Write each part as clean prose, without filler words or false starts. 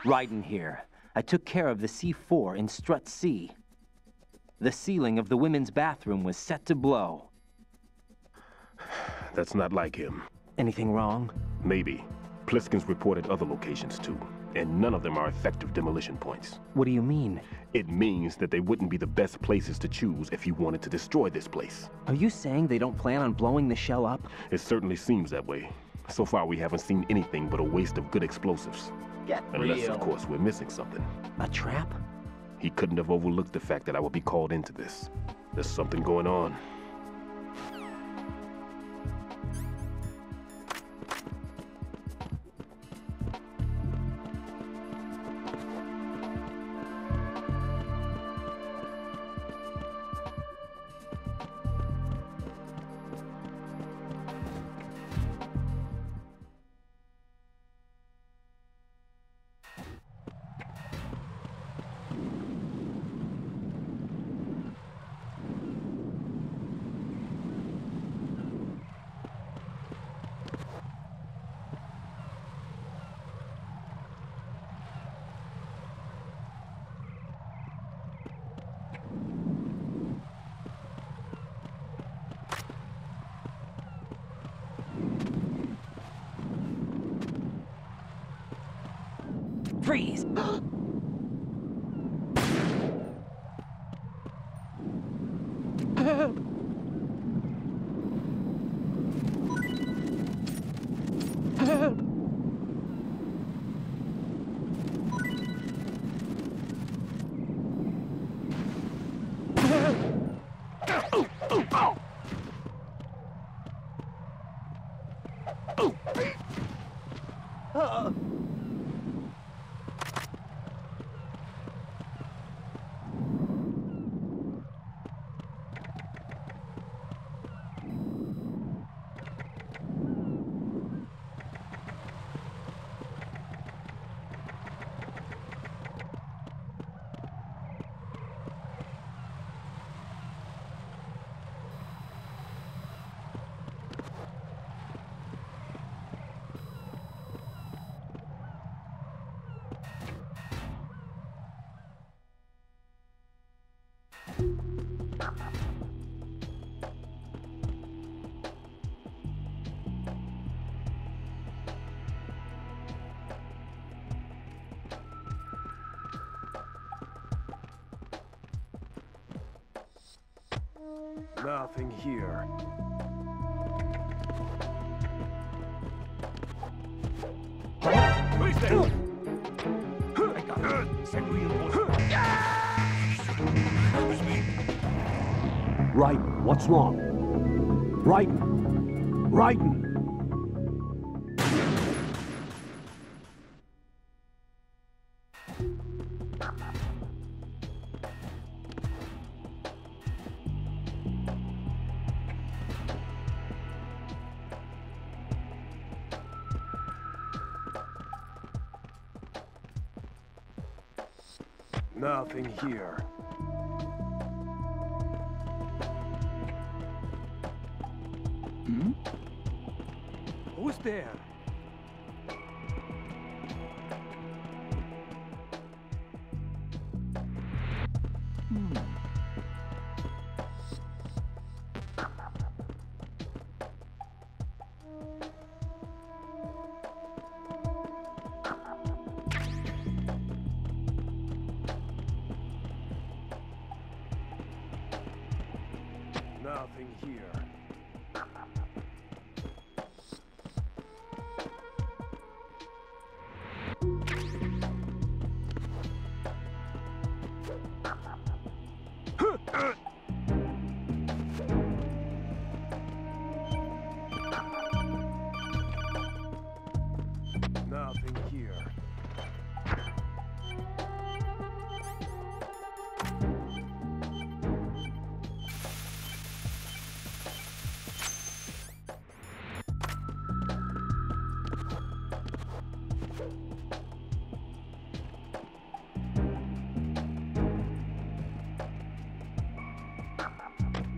Raiden here. I took care of the C4 in Strut C. The ceiling of the women's bathroom was set to blow. That's not like him. Anything wrong? Maybe. Pliskin's reported other locations too, and none of them are effective demolition points. What do you mean? It means that they wouldn't be the best places to choose if you wanted to destroy this place. Are you saying they don't plan on blowing the shell up? It certainly seems that way. So far we haven't seen anything but a waste of good explosives. Get Unless, real. of course, we're missing something. A trap? He couldn't have overlooked the fact that I would be called into this. There's something going on. Freeze! Nothing here. Who's there? I got it. Send reinforcements. Excuse me. Raiden, what's wrong? Raiden! Raiden! Nothing here. Hmm? Who's there? Nothing here. Nothing here.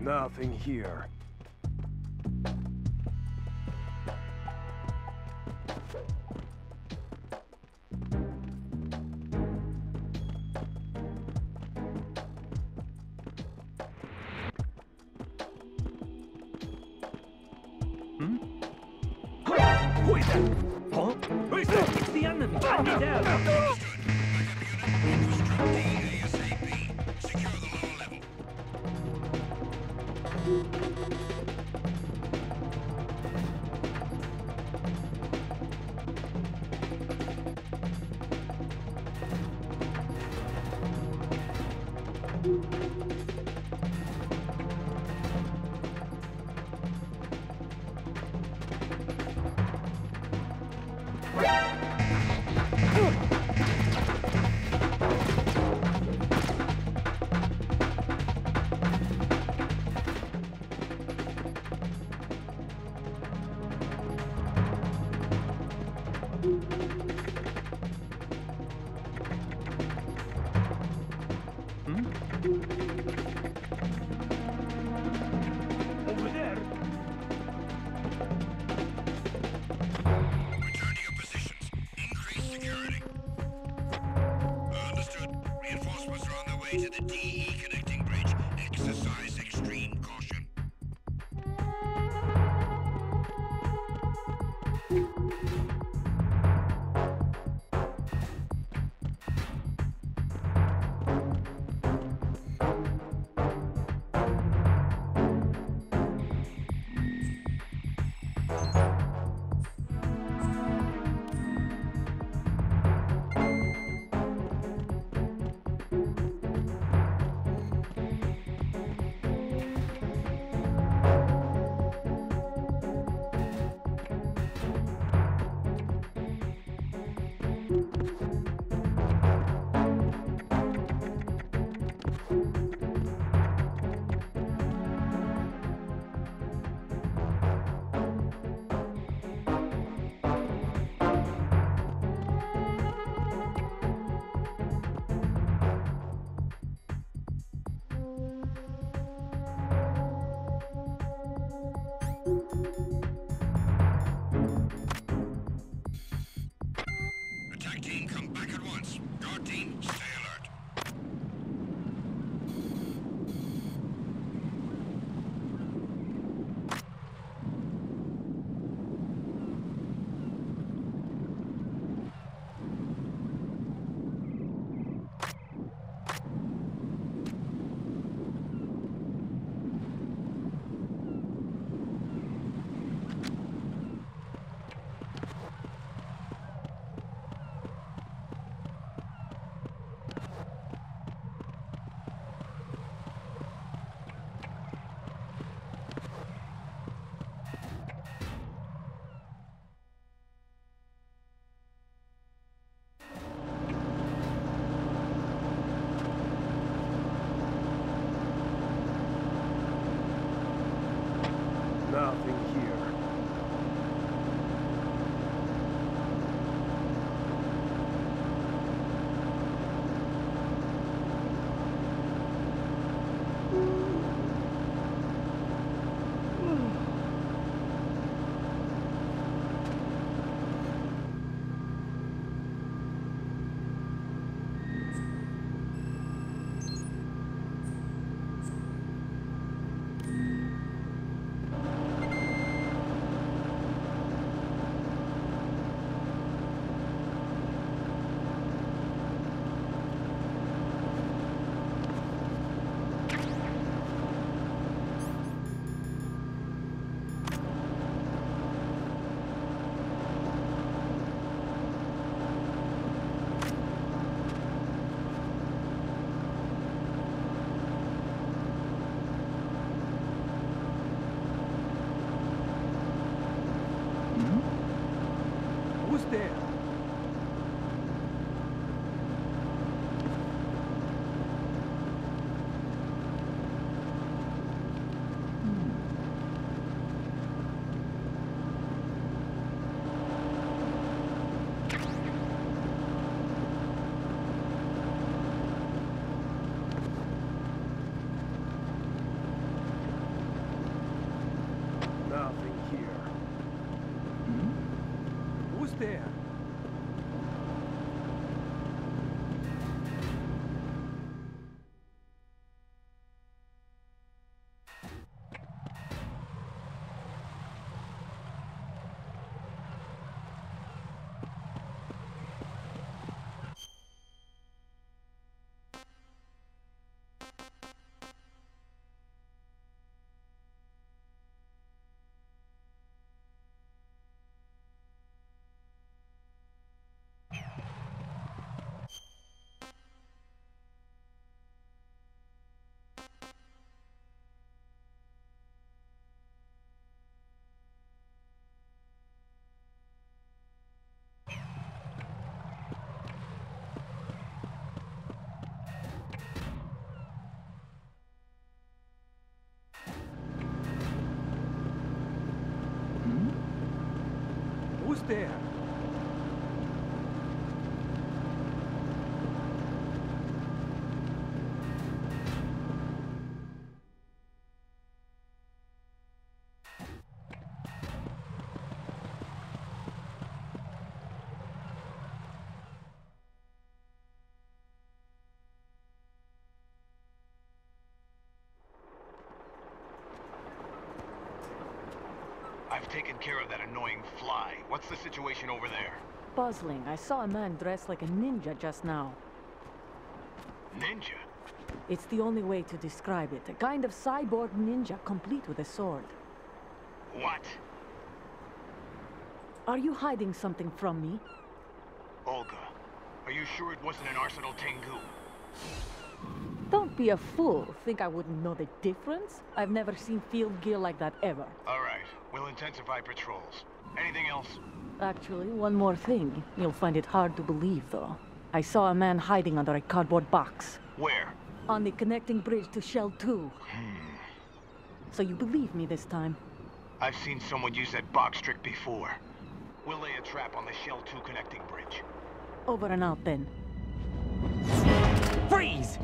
Nothing here. is that? Huh? Who is that? It's the enemy! Find me down! Strut D ASAP. Secure the lower level. Over there. Return to your positions. Increase security. Understood. Reinforcements are on their way to the DE connecting bridge. Exercise extreme caution. Attack team, come back at once. Guard team, stay alert. there? I've taken care of that annoying fly. What's the situation over there? Puzzling. I saw a man dressed like a ninja just now. Ninja? It's the only way to describe it. A kind of cyborg ninja, complete with a sword. What? Are you hiding something from me? Olga, are you sure it wasn't an Arsenal Tengu? Don't be a fool. Think I wouldn't know the difference? I've never seen field gear like that ever. All right, we'll intensify patrols. Anything else? Actually, one more thing. You'll find it hard to believe, though. I saw a man hiding under a cardboard box. Where? On the connecting bridge to Shell 2. So you believe me this time? I've seen someone use that box trick before. We'll lay a trap on the Shell 2 connecting bridge. Over and out, then. Freeze!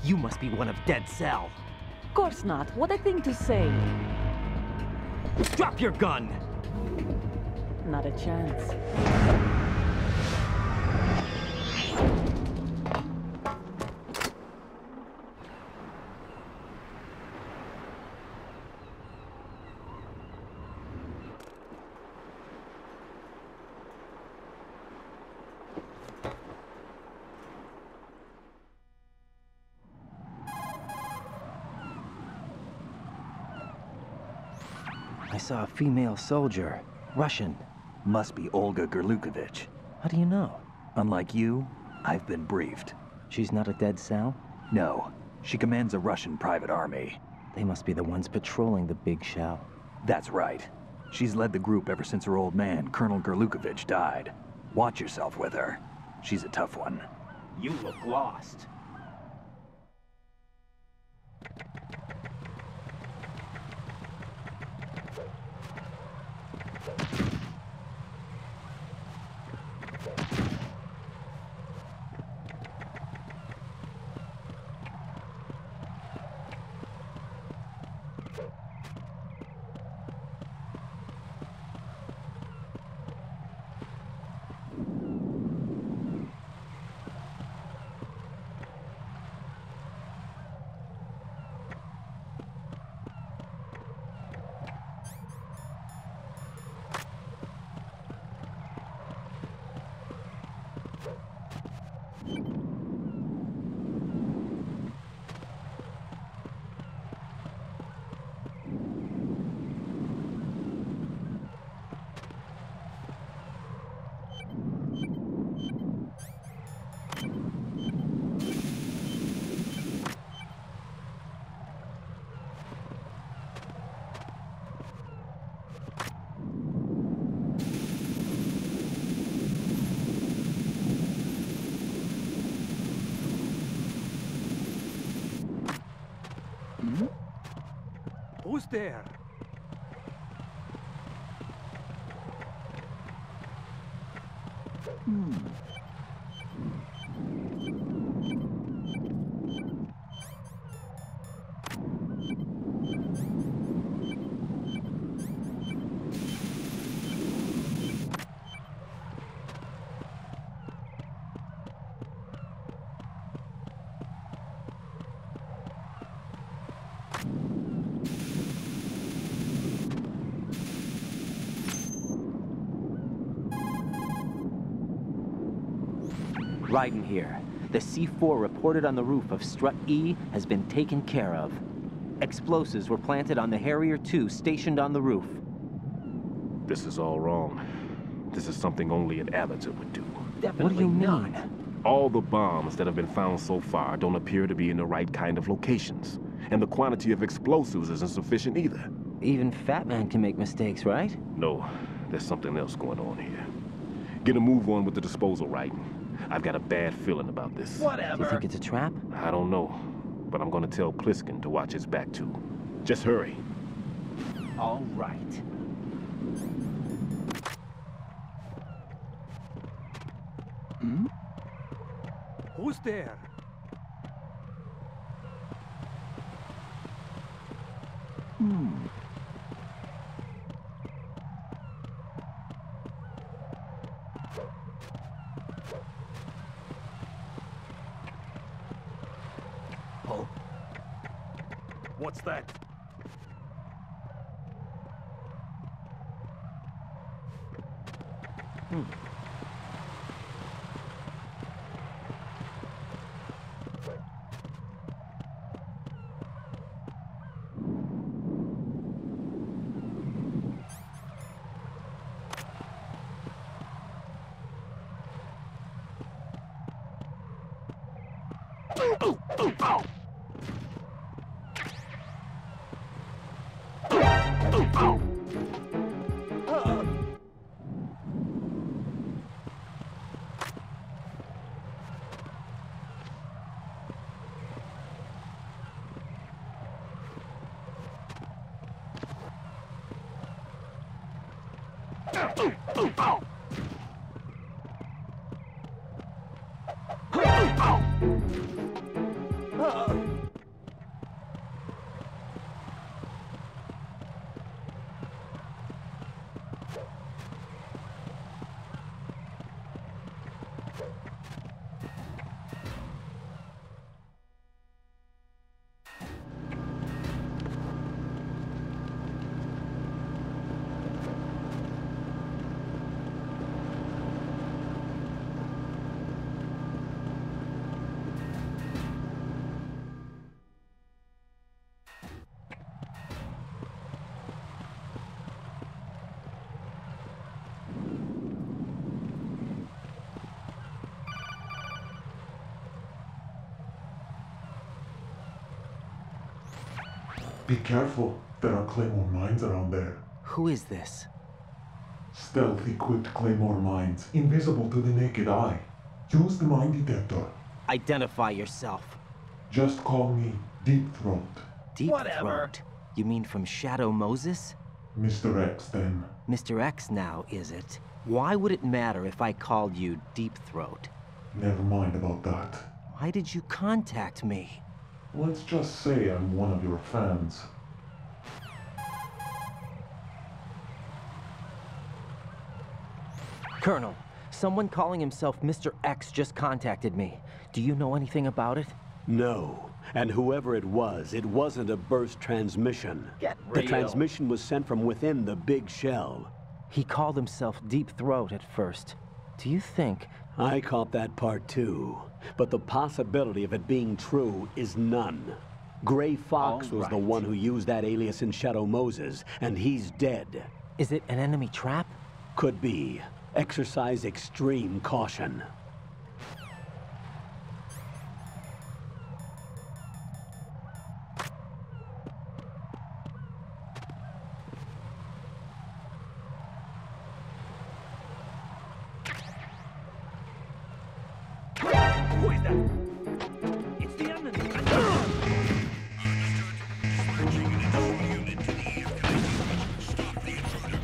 You must be one of Dead Cell. Of course not. What a thing to say. Drop your gun! Not a chance. I saw a female soldier. Russian. Must be Olga Gerlukovich. How do you know? Unlike you, I've been briefed. She's not a Dead Cell? No, she commands a Russian private army. They must be the ones patrolling the big shell. That's right. She's led the group ever since her old man, Colonel Gerlukovich, died. Watch yourself with her. She's a tough one. You look lost. Who's there? Raiden here. The C4 reported on the roof of Strut E has been taken care of. Explosives were planted on the Harrier 2 stationed on the roof. This is all wrong. This is something only an amateur would do. What do you mean? All the bombs that have been found so far don't appear to be in the right kind of locations. And the quantity of explosives isn't sufficient either. Even Fat Man can make mistakes, right? No, there's something else going on here. Get a move on with the disposal, Raiden. I've got a bad feeling about this. Do you think it's a trap? I don't know, but I'm gonna tell Pliskin to watch his back too. Just hurry. All right. Who's there? Oh. What's that? Be careful, there are Claymore mines around there. Who is this? Stealth-equipped Claymore mines, invisible to the naked eye. Use the mine detector. Identify yourself. Just call me Deep Throat. Deep Throat? You mean from Shadow Moses? Mr. X, then. Mr. X now, is it? Why would it matter if I called you Deep Throat? Never mind about that. Why did you contact me? Let's just say I'm one of your fans. Colonel, someone calling himself Mr. X just contacted me. Do you know anything about it? No. And whoever it wasn't a burst transmission. Get The real. transmission was sent from within the big shell. He called himself Deep Throat at first. Do you think... I caught that part too. But the possibility of it being true is none. Gray Fox was the one who used that alias in Shadow Moses, and he's dead. Is it an enemy trap? Could be. Exercise extreme caution. Who is that? It's the enemy. Dispatching an additional unit to the EF connecting bridge. Stop the intruder.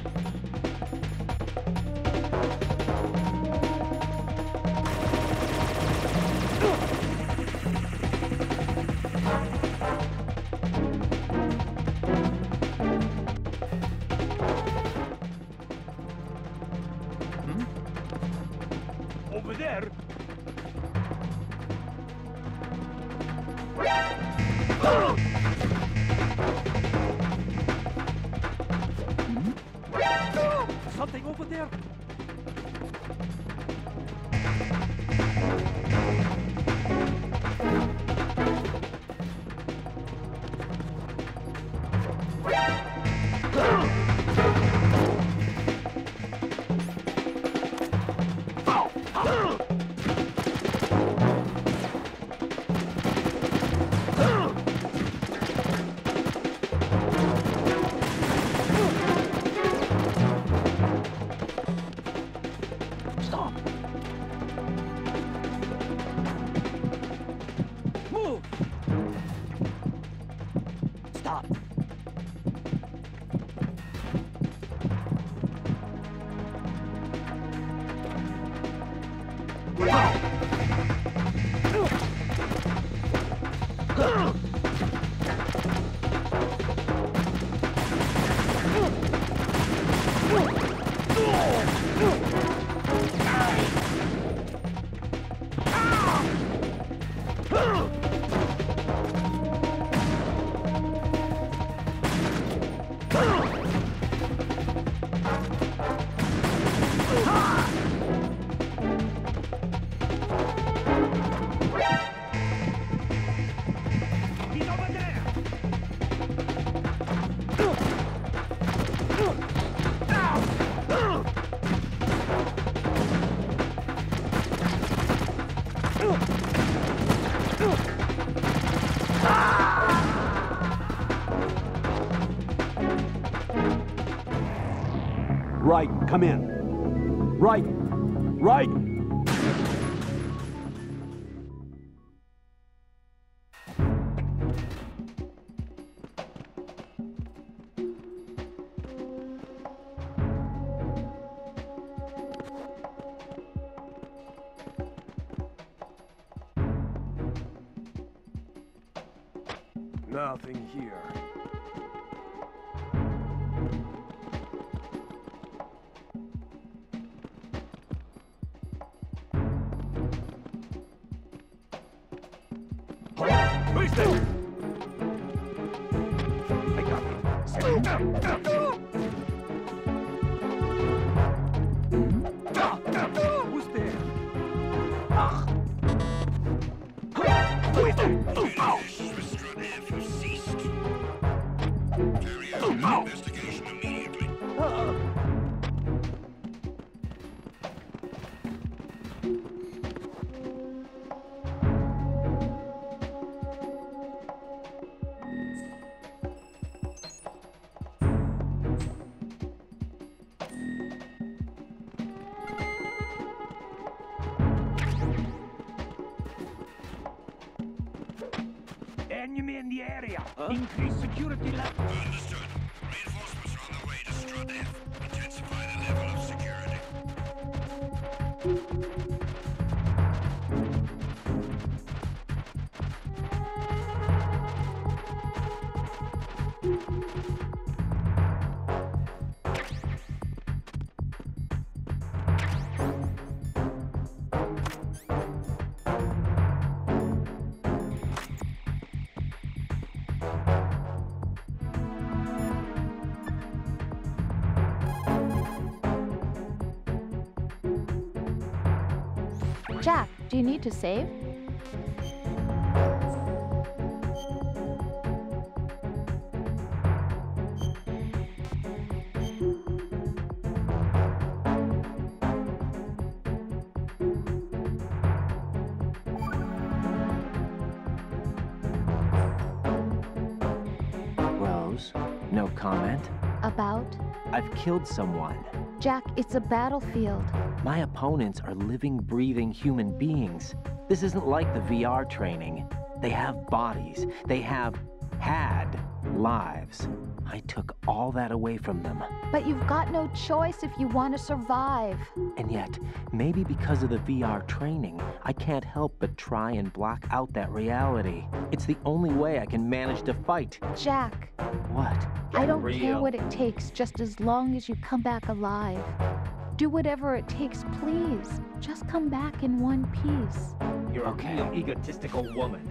Over there. Something over there. Stop. Move. Stop. Right, come in. Right, right. Nothing here. Who's there? I got it. Who's there? Who is there? Communications with Strut F have ceased. Carry out an investigation immediately. Enemy in the area. Increase security level. Understood. Reinforcements are on the way to Strut F. Intensify the level of security. Jack, do you need to save? Rose, no comment? About? I've killed someone. Jack, it's a battlefield. My opponents are living, breathing human beings. This isn't like the VR training. They have bodies. They have had lives. I took all that away from them. But you've got no choice if you want to survive. And yet, maybe because of the VR training, I can't help but try and block out that reality. It's the only way I can manage to fight. Jack, What? I don't care what it takes, just as long as you come back alive. Do whatever it takes, please. Just come back in one piece. You're Okay. a real egotistical woman.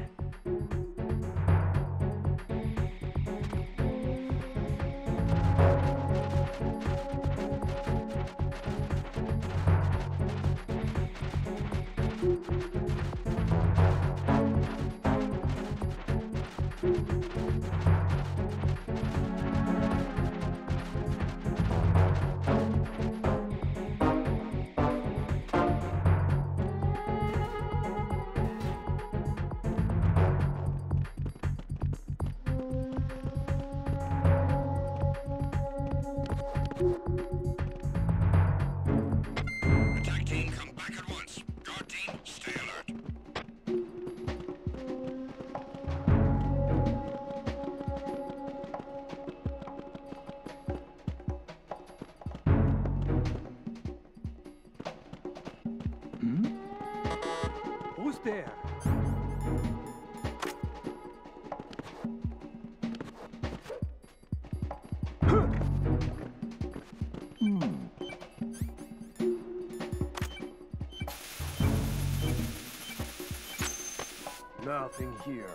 Attack team, come back at once. Guard team, stay alert. Who's there? Nothing here.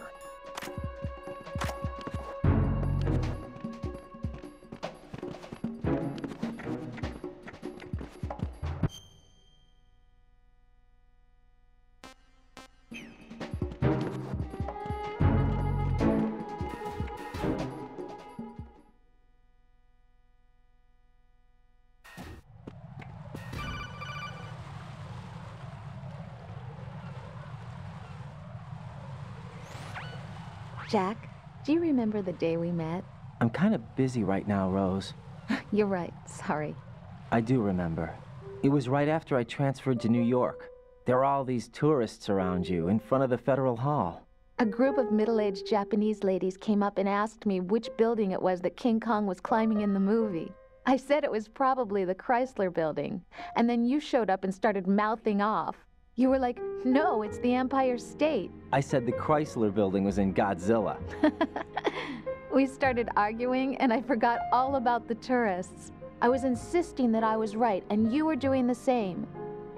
Jack, do you remember the day we met? I'm kind of busy right now, Rose. You're right, sorry. I do remember. It was right after I transferred to New York. There were all these tourists around you in front of the Federal Hall. A group of middle-aged Japanese ladies came up and asked me which building it was that King Kong was climbing in the movie. I said it was probably the Chrysler Building, and then you showed up and started mouthing off. You were like, no, it's the Empire State. I said the Chrysler Building was in Godzilla. We started arguing, and I forgot all about the tourists. I was insisting that I was right, and you were doing the same.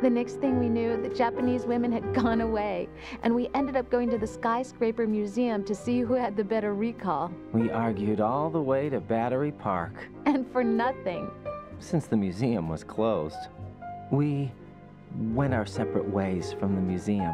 The next thing we knew, the Japanese women had gone away, and we ended up going to the Skyscraper Museum to see who had the better recall. We argued all the way to Battery Park. And for nothing. Since the museum was closed, we went our separate ways from the museum.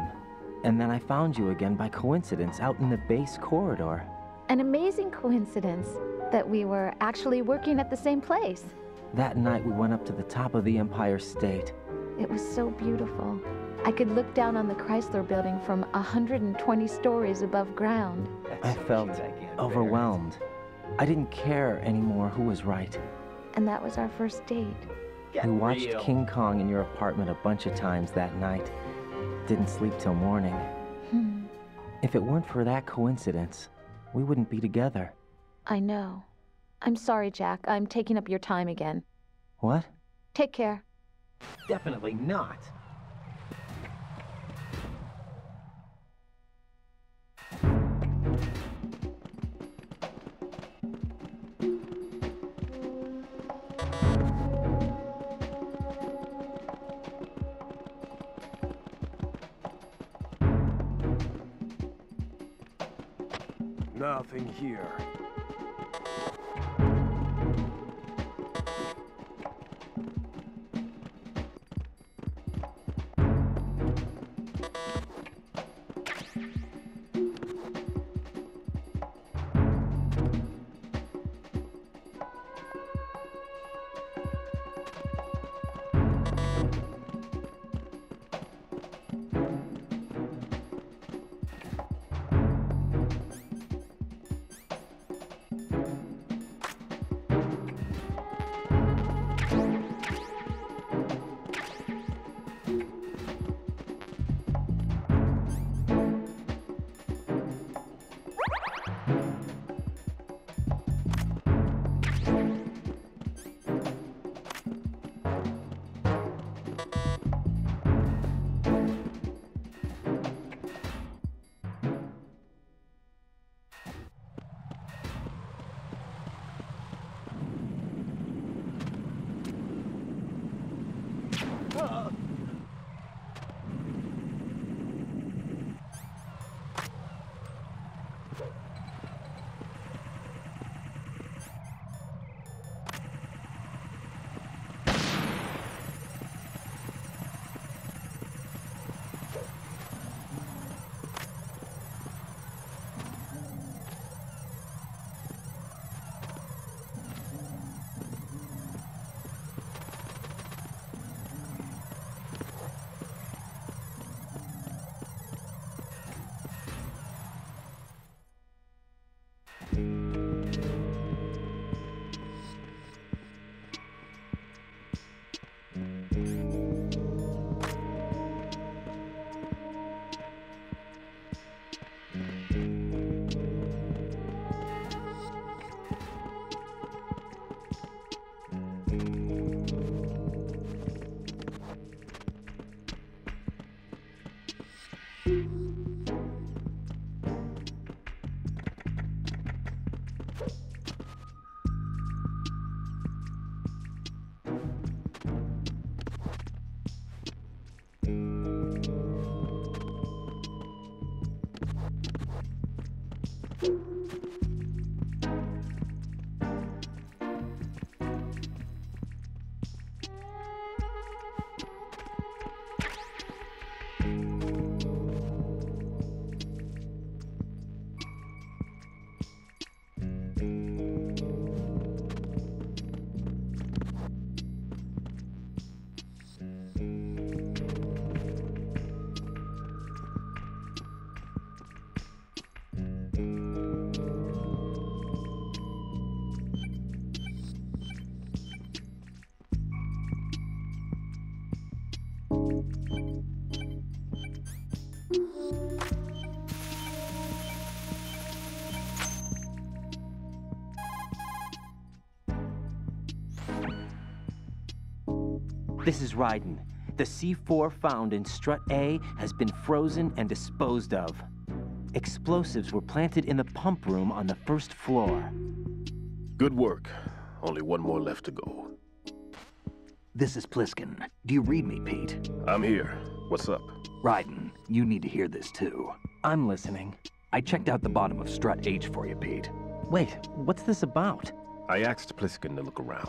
And then I found you again by coincidence out in the base corridor. An amazing coincidence that we were actually working at the same place. That night we went up to the top of the Empire State. It was so beautiful. I could look down on the Chrysler Building from 120 stories above ground. I felt overwhelmed. I didn't care anymore who was right. And that was our first date. We watched King Kong in your apartment a bunch of times that night. Didn't sleep till morning. If it weren't for that coincidence, we wouldn't be together. I know. I'm sorry, Jack. I'm taking up your time again. What? Take care. Definitely not. Nothing here. This is Raiden. The C4 found in Strut A has been frozen and disposed of. Explosives were planted in the pump room on the first floor. Good work. Only one more left to go. This is Pliskin. Do you read me, Pete? I'm here. What's up? Raiden, you need to hear this too. I'm listening. I checked out the bottom of Strut H for you, Pete. Wait, what's this about? I asked Pliskin to look around.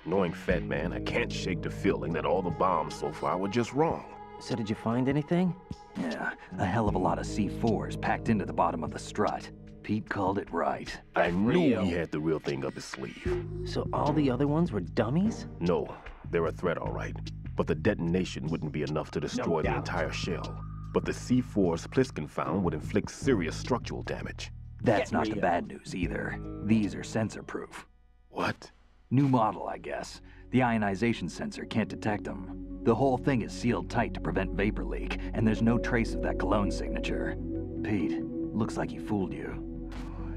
Knowing Fat Man, I can't shake the feeling that all the bombs so far were just wrong. So did you find anything? Yeah, a hell of a lot of C4s packed into the bottom of the strut. Pete called it right. I knew he had the real thing up his sleeve. So all the other ones were dummies? No, they're a threat, all right. But the detonation wouldn't be enough to destroy the entire shell. But the C4s Pliskin found would inflict serious structural damage. That's not the bad news either. These are sensor-proof. What? New model, I guess. The ionization sensor can't detect them. The whole thing is sealed tight to prevent vapor leak, and there's no trace of that cologne signature. Pete, looks like he fooled you.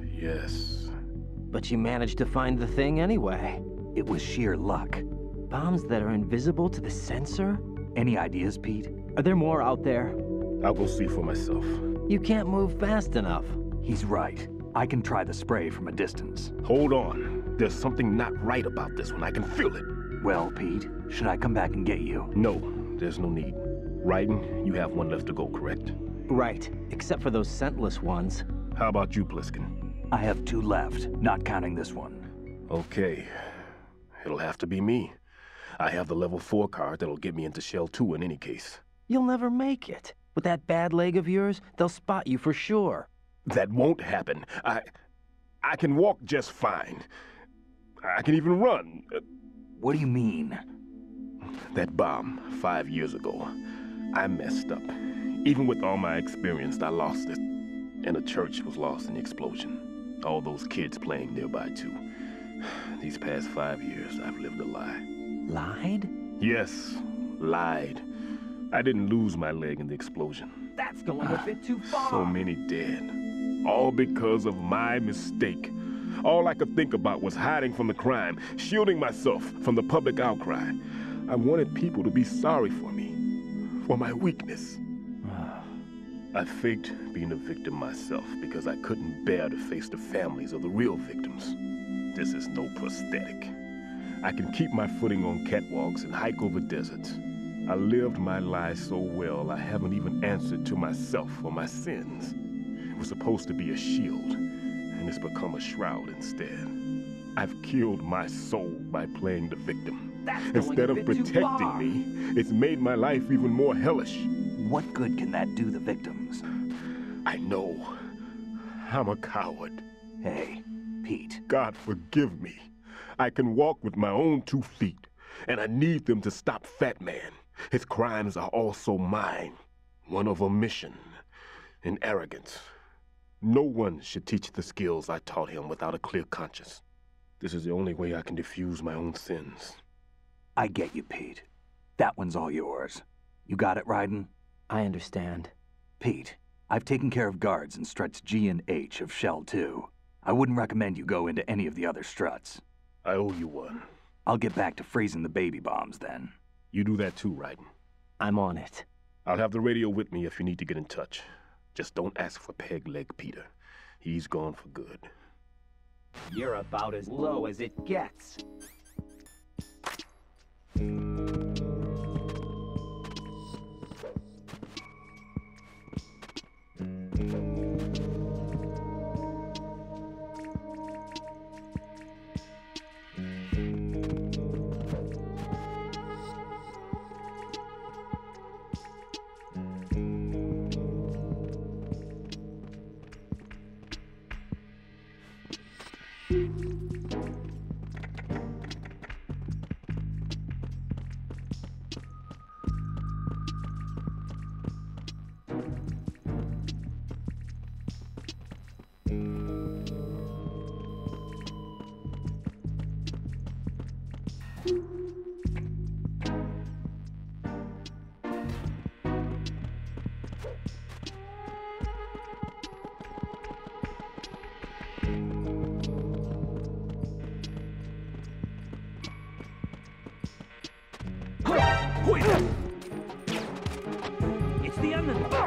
Yes. But you managed to find the thing anyway. It was sheer luck. Bombs that are invisible to the sensor? Any ideas, Pete? Are there more out there? I'll go see for myself. You can't move fast enough. He's right. I can try the spray from a distance. Hold on. There's something not right about this one. I can feel it. Well, Pete, should I come back and get you? No, there's no need. Raiden, you have one left to go, correct? Right, except for those scentless ones. How about you, Pliskin? I have 2 left, not counting this one. Okay. It'll have to be me. I have the level 4 card that'll get me into Shell 2 in any case. You'll never make it. With that bad leg of yours, they'll spot you for sure. That won't happen. I can walk just fine. I can even run. What do you mean? That bomb, 5 years ago. I messed up. Even with all my experience, I lost it. And the church was lost in the explosion. All those kids playing nearby, too. These past 5 years, I've lived a lie. Lied? Yes, lied. I didn't lose my leg in the explosion. That's going a bit too far. So many dead. All because of my mistake. All I could think about was hiding from the crime, shielding myself from the public outcry. I wanted people to be sorry for me, for my weakness. I faked being a victim myself because I couldn't bear to face the families of the real victims. This is no prosthetic. I can keep my footing on catwalks and hike over deserts. I lived my life so well I haven't even answered to myself for my sins. It was supposed to be a shield, and it's become a shroud instead. I've killed my soul by playing the victim. Instead of protecting me, it's made my life even more hellish. What good can that do the victims? I know. I'm a coward. Hey, Pete. God forgive me. I can walk with my own 2 feet, and I need them to stop Fat Man. His crimes are also mine. One of omission and arrogance. No one should teach the skills I taught him without a clear conscience. This is the only way I can diffuse my own sins. I get you, Pete. That one's all yours. You got it, Raiden? I understand. Pete, I've taken care of guards in struts G and H of Shell 2. I wouldn't recommend you go into any of the other struts. I owe you one. I'll get back to freezing the baby bombs then. You do that too, Raiden. I'm on it. I'll have the radio with me if you need to get in touch. Just don't ask for Peg Leg Peter. He's gone for good. You're about as low as it gets.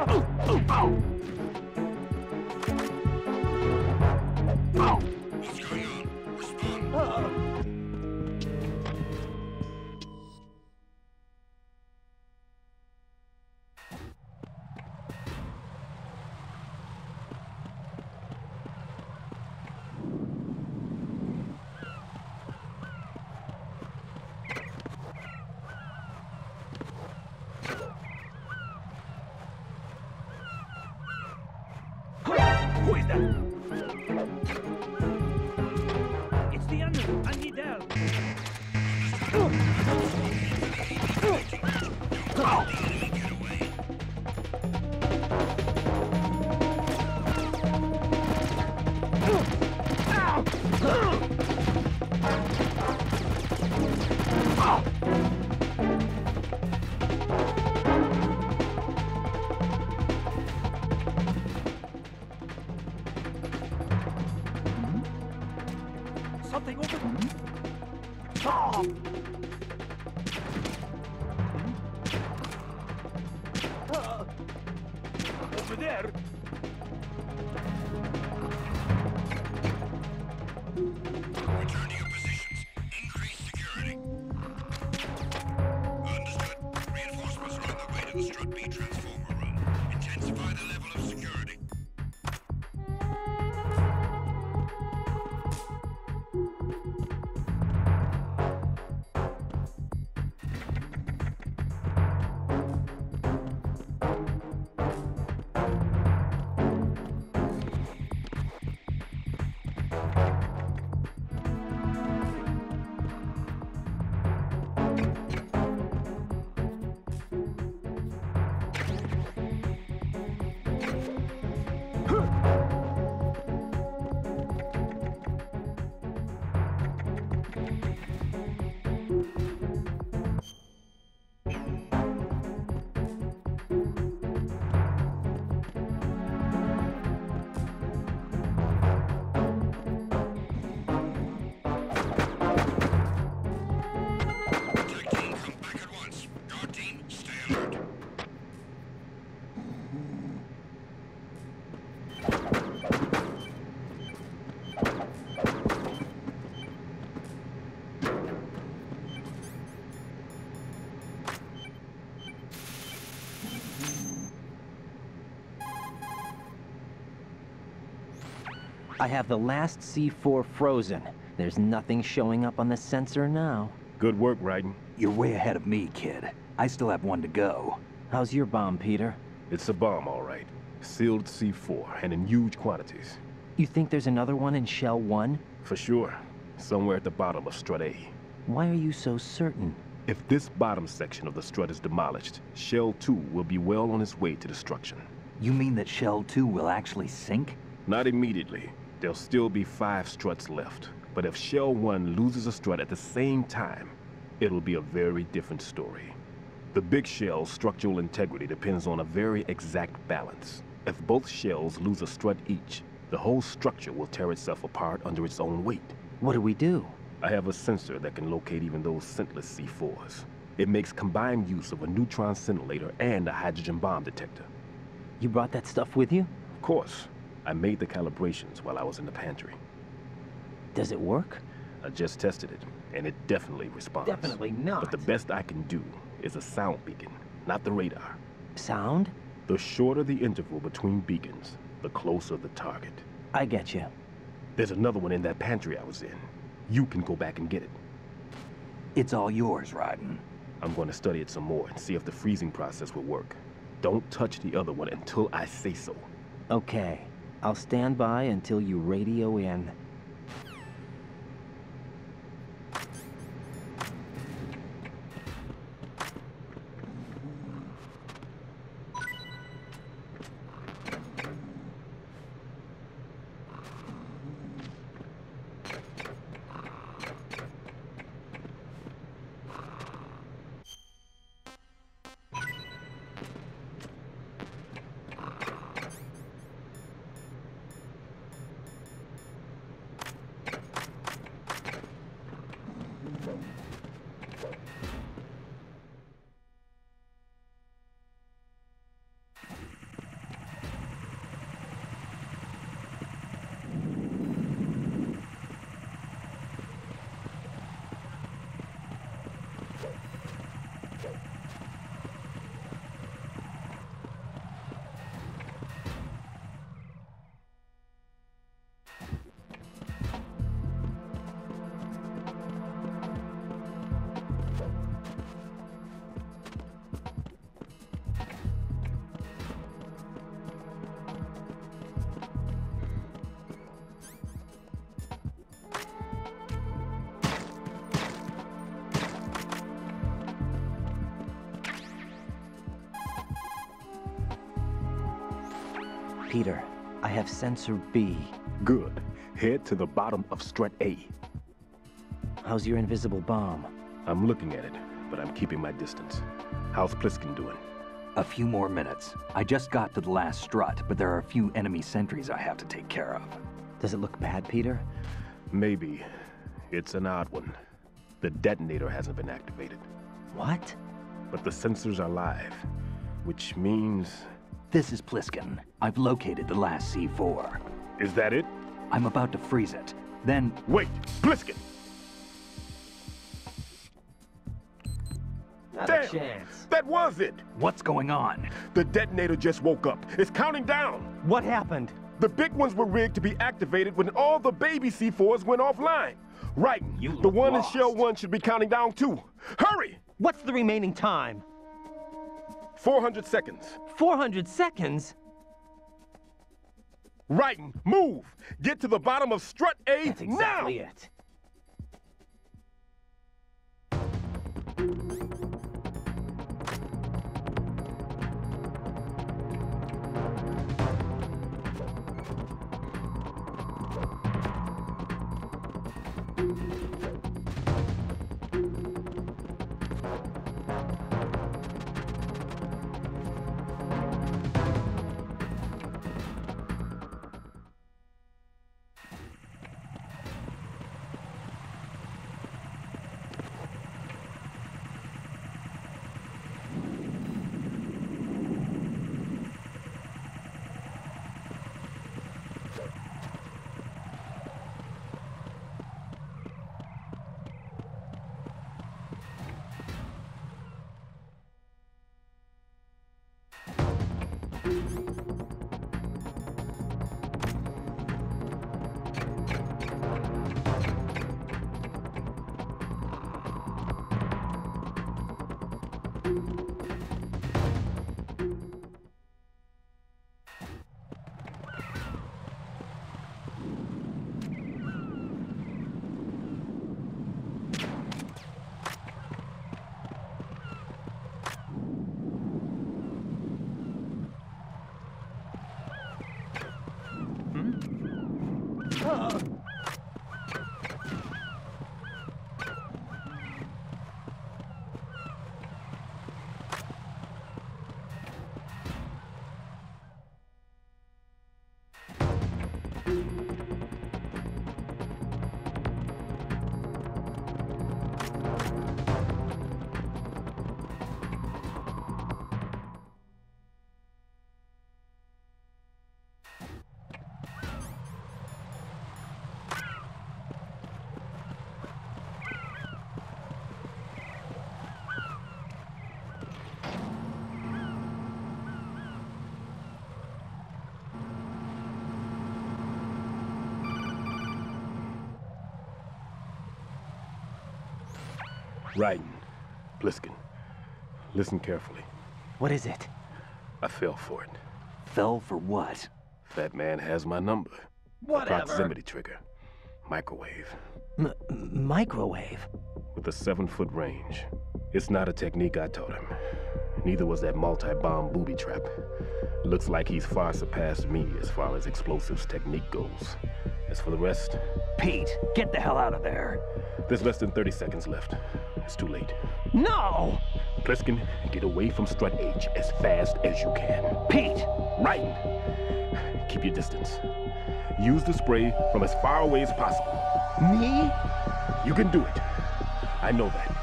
What's going on? Respond. Who is that? It's the enemy. I need help. Something over there. Over there. Return to your positions. Increase security. Understood. Reinforcements are on their way to the Strut B transformer room. Intensify the level of security. I have the last C4 frozen. There's nothing showing up on the sensor now. Good work, Raiden. You're way ahead of me, kid. I still have one to go. How's your bomb, Peter? It's a bomb, all right. Sealed C4, and in huge quantities. You think there's another one in Shell 1? For sure. Somewhere at the bottom of Strut A. Why are you so certain? If this bottom section of the strut is demolished, Shell 2 will be well on its way to destruction. You mean that Shell 2 will actually sink? Not immediately. There'll still be 5 struts left. But if Shell 1 loses a strut at the same time, it'll be a very different story. The big shell's structural integrity depends on a very exact balance. If both shells lose a strut each, the whole structure will tear itself apart under its own weight. What do we do? I have a sensor that can locate even those scentless C4s. It makes combined use of a neutron scintillator and a hydrogen bomb detector. You brought that stuff with you? Of course. I made the calibrations while I was in the pantry. Does it work? I just tested it, and it definitely responds. Definitely not. But the best I can do is a sound beacon, not the radar. Sound? The shorter the interval between beacons, the closer the target. I get you. There's another one in that pantry I was in. You can go back and get it. It's all yours, Raiden. I'm going to study it some more and see if the freezing process will work. Don't touch the other one until I say so. Okay. I'll stand by until you radio in. Peter, I have sensor B. Good. Head to the bottom of Strut A. How's your invisible bomb? I'm looking at it, but I'm keeping my distance. How's Pliskin doing? A few more minutes. I just got to the last strut, but there are a few enemy sentries I have to take care of. Does it look bad, Peter? Maybe. It's an odd one. The detonator hasn't been activated. What? But the sensors are live, which means... This is Pliskin. I've located the last C4. Is that it? I'm about to freeze it. Then... Wait! Pliskin! Not Damn! a chance. That was it! What's going on? The detonator just woke up. It's counting down! What happened? The big ones were rigged to be activated when all the baby C4s went offline. Right. The one in Shell 1 should be counting down too. Hurry! What's the remaining time? 400 seconds. 400 seconds? Right. Move! Get to the bottom of Strut A That's exactly now! it. Raiden, Pliskin, listen carefully. What is it? I fell for it. Fell for what? Fat man has my number. Whatever. A proximity trigger. Microwave. Microwave? With a 7-foot range. It's not a technique I taught him. Neither was that multi-bomb booby trap. Looks like he's far surpassed me as far as explosives technique goes. As for the rest... Pete, get the hell out of there. There's less than 30 seconds left. It's too late. No! Pliskin, get away from Strut H as fast as you can. Pete! Raiden, keep your distance. Use the spray from as far away as possible. Me? You can do it. I know that.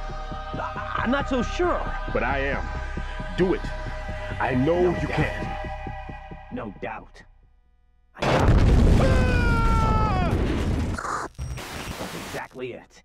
I'm not so sure. But I am. Do it. I know No you doubt. can. No doubt. That's exactly it.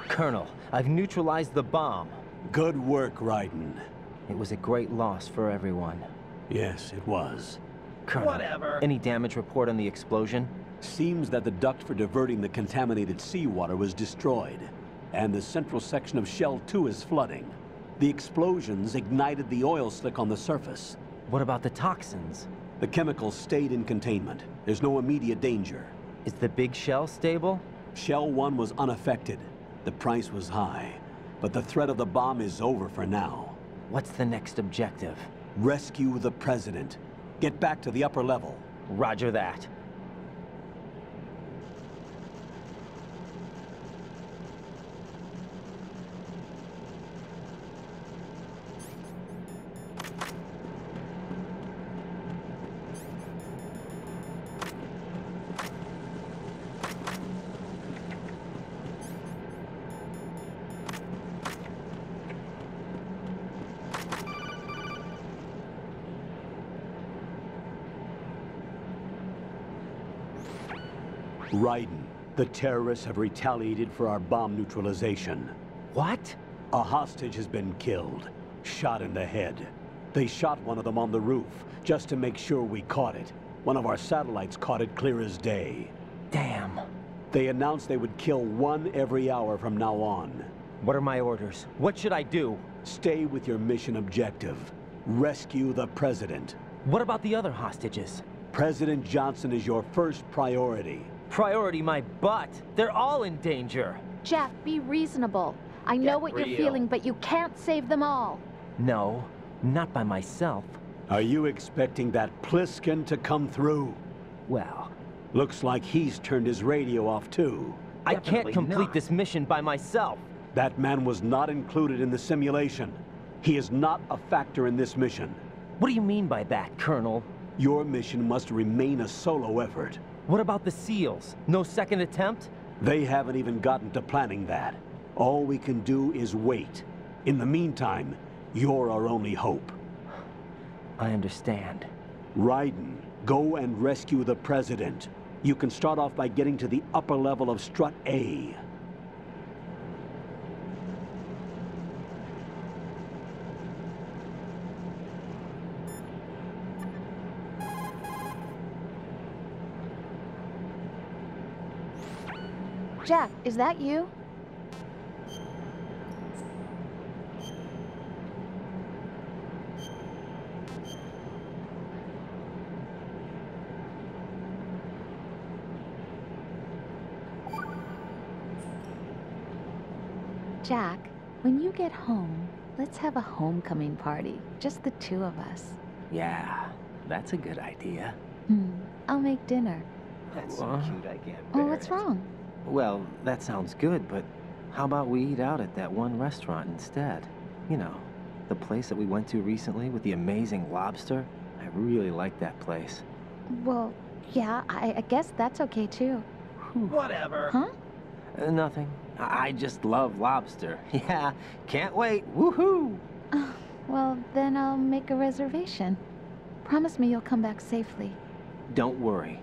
Colonel, I've neutralized the bomb. Good work, Raiden. It was a great loss for everyone. Yes, it was. Colonel, whatever. Any damage report on the explosion? Seems that the duct for diverting the contaminated seawater was destroyed, and the central section of Shell 2 is flooding. The explosions ignited the oil slick on the surface. What about the toxins? The chemicals stayed in containment. There's no immediate danger. Is the big shell stable? Shell 1 was unaffected. The price was high, but the threat of the bomb is over for now. What's the next objective? Rescue the President. Get back to the upper level. Roger that. Raiden, the terrorists have retaliated for our bomb neutralization. What? A hostage has been killed, shot in the head. They shot one of them on the roof, just to make sure we caught it. One of our satellites caught it clear as day. Damn. They announced they would kill one every hour from now on. What are my orders? What should I do? Stay with your mission objective. Rescue the President. What about the other hostages? President Johnson is your first priority. Priority my butt. They're all in danger. Jack, be reasonable. I know what you're feeling, but you can't save them all. No, not by myself. Are you expecting that Pliskin to come through? Well, looks like he's turned his radio off too. I can't complete this mission by myself. That man was not included in the simulation. He is not a factor in this mission. What do you mean by that, Colonel? Your mission must remain a solo effort. What about the SEALs? No second attempt? They haven't even gotten to planning that. All we can do is wait. In the meantime, you're our only hope. I understand. Raiden, go and rescue the President. You can start off by getting to the upper level of Strut A. Jack, is that you? Jack, when you get home, let's have a homecoming party. Just the two of us. Yeah, that's a good idea. I'll make dinner. That's so cute I can't Oh, bear what's it. wrong? Well, that sounds good, but how about we eat out at that one restaurant instead? You know, the place that we went to recently with the amazing lobster. I really like that place. Well, yeah, I guess that's okay too. Whatever. Huh? Nothing. I just love lobster. Yeah, can't wait. Woohoo! Well, then I'll make a reservation. Promise me you'll come back safely. Don't worry.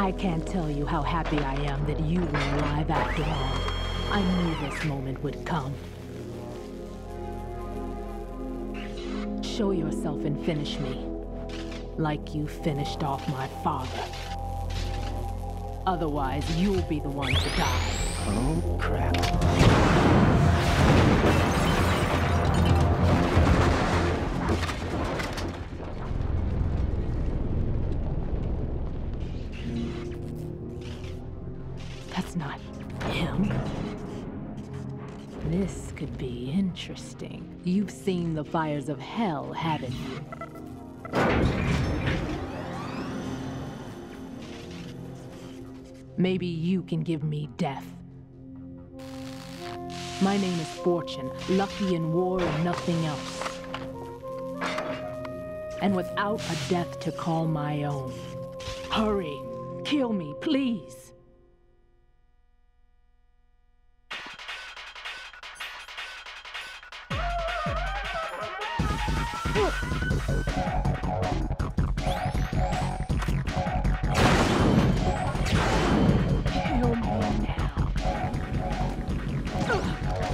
I can't tell you how happy I am that you were alive after all. I knew this moment would come. Show yourself and finish me, like you finished off my father. Otherwise, you'll be the one to die. Oh, crap. That's not him. This could be interesting. You've seen the fires of hell, haven't you? Maybe you can give me death. My name is Fortune, lucky in war and nothing else. And without a death to call my own. Hurry, kill me, please.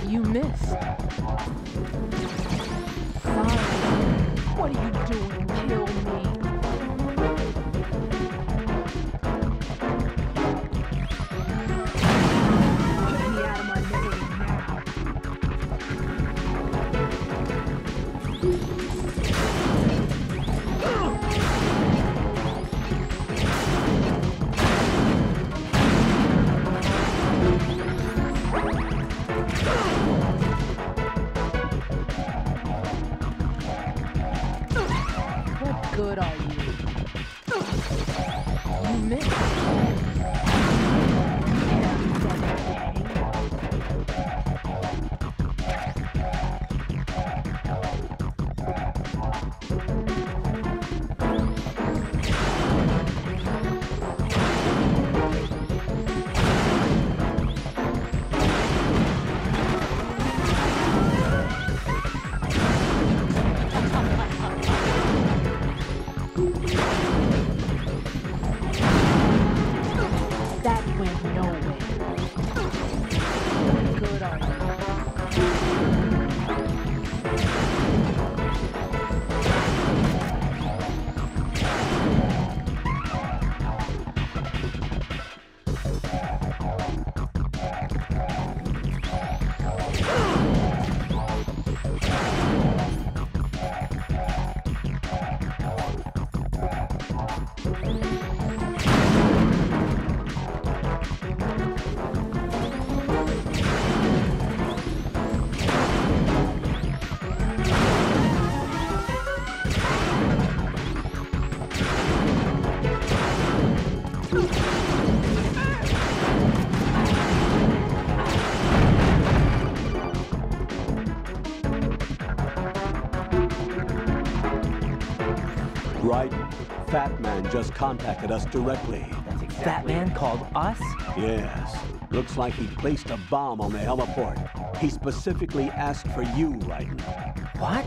You missed. Sorry. What are you doing? Kill me. Put me out of my memory now. What good are you? You missed. That went nowhere. What good are you? Right? Fat Man just contacted us directly. That's exactly. Fat Man called us? Yes. Looks like he placed a bomb on the heliport. He specifically asked for you, Raiden. What?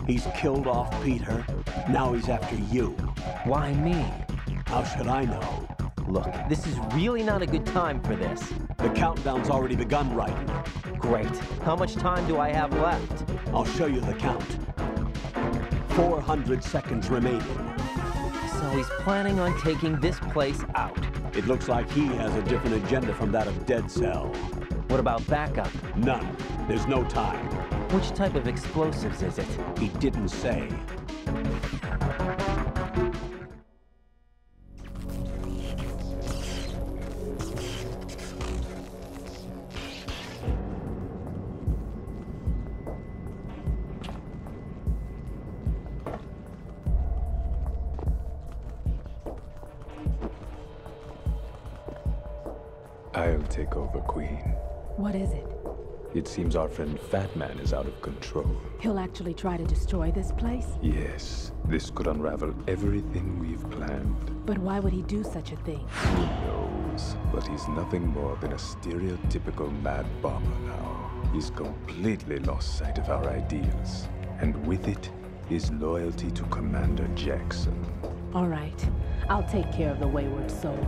He's killed off Peter. Now he's after you. Why me? How should I know? Look, this is really not a good time for this. The countdown's already begun, Raiden. Great. How much time do I have left? I'll show you the count. 400 seconds remaining. So he's planning on taking this place out. It looks like he has a different agenda from that of Dead Cell. What about backup? None. There's no time. Which type of explosives is it? He didn't say. I'll take over, Queen. What is it? It seems our friend Fat Man is out of control. He'll actually try to destroy this place? Yes, this could unravel everything we've planned. But why would he do such a thing? Who knows? But he's nothing more than a stereotypical mad bomber now. He's completely lost sight of our ideals. And with it, his loyalty to Commander Jackson. All right. I'll take care of the wayward soul.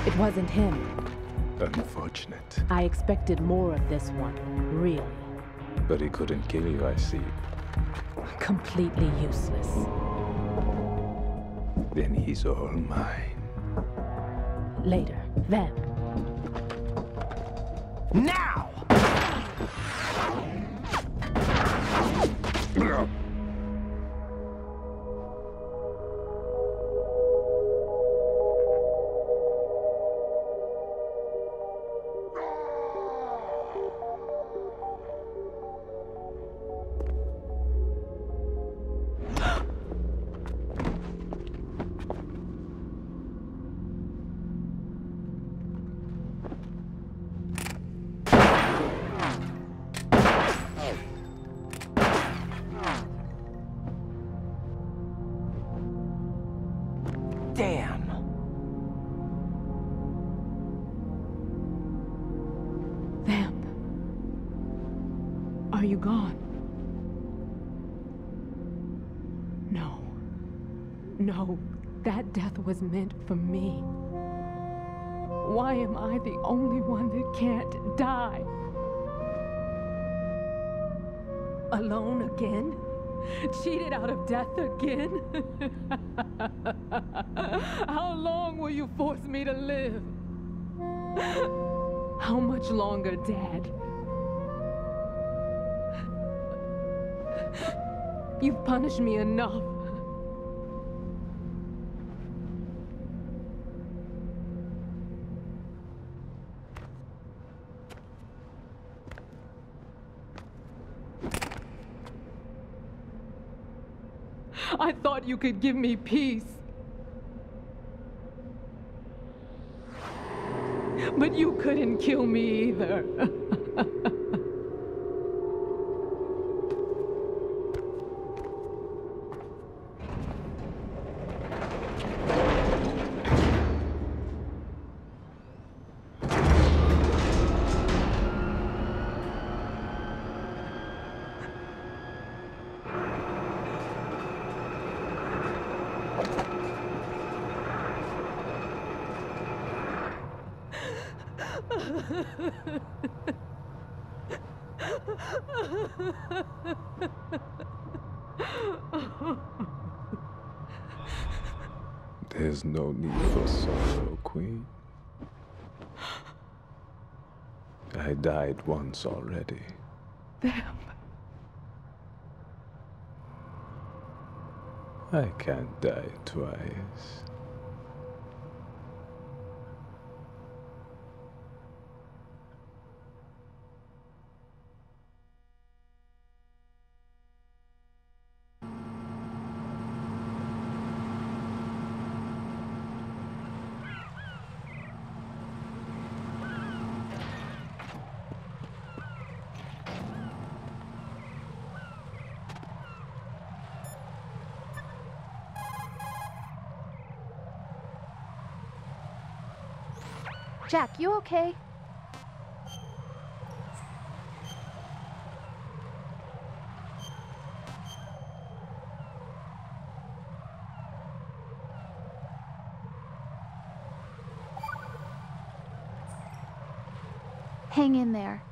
It wasn't him. Unfortunate. I expected more of this one, really. But he couldn't kill you, I see. Completely useless. Then he's all mine. Later. Then. Now! Damn! Vamp. Are you gone? No. No, that death was meant for me. Why am I the only one that can't die? Alone again? Cheated out of death again? How long will you force me to live? How much longer, Dad? You've punished me enough. I thought you could give me peace. But you couldn't kill me either. There's no need for sorrow, Queen. I died once already. Vamp. I can't die twice. Jack, you okay? Hang in there.